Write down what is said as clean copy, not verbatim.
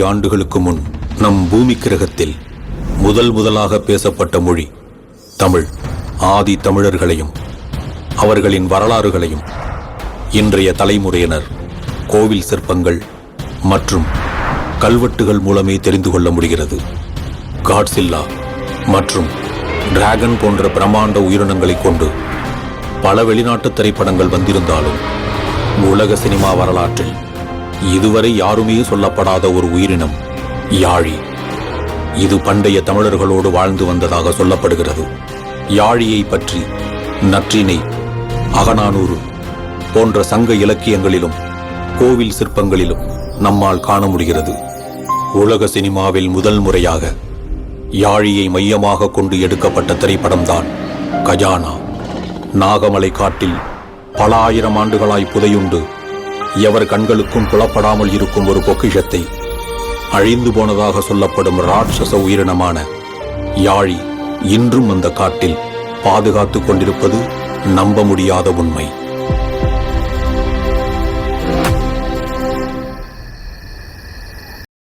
ஆண்டுகளுக்கு முன் நம் பூமி கிரகத்தில் முதலாக பேசப்பட்ட மொழி தமிழ். ஆதி தமிழர்களையும் அவர்களின் வரலாறுகளையும் இன்றைய தலைமுறையினர் கோவில் சிற்பங்கள் மற்றும் கல்வெட்டுகள் மூலமே தெரிந்து கொள்ள முடிகிறது. காட்சில்லா மற்றும் டிராகன் போன்ற பிரம்மாண்ட உயிரினங்களை கொண்டு பல வெளிநாட்டு திரைப்படங்கள் வந்திருந்தாலும் உலக சினிமா வரலாற்றில் இதுவரை யாருமே சொல்லப்படாத ஒரு உயிரினம் யாழி. இது பண்டைய தமிழர்களோடு வாழ்ந்து வந்ததாக சொல்லப்படுகிறது. யாழியை பற்றி நற்றிணை, அகநானூறு போன்ற சங்க இலக்கியங்களிலும் கோவில் சிற்பங்களிலும் நம்மால் காண முடிகிறது. உலக சினிமாவில் முதல் முறையாக யாழியை மையமாக கொண்டு எடுக்கப்பட்ட திரைப்படம்தான் கஜானா. நாகமலை காட்டில் பல ஆயிரம் ஆண்டுகளாய் புதையுண்டு எவர் கண்களுக்கும் புலப்படாமல் இருக்கும் ஒரு பொக்கிஷத்தை அழிந்து போனதாக சொல்லப்படும் ராட்சச உயிரினமான யாழி இன்றும் அந்த காட்டில் பாதுகாத்துக் கொண்டிருப்பது நம்ப முடியாத உண்மை.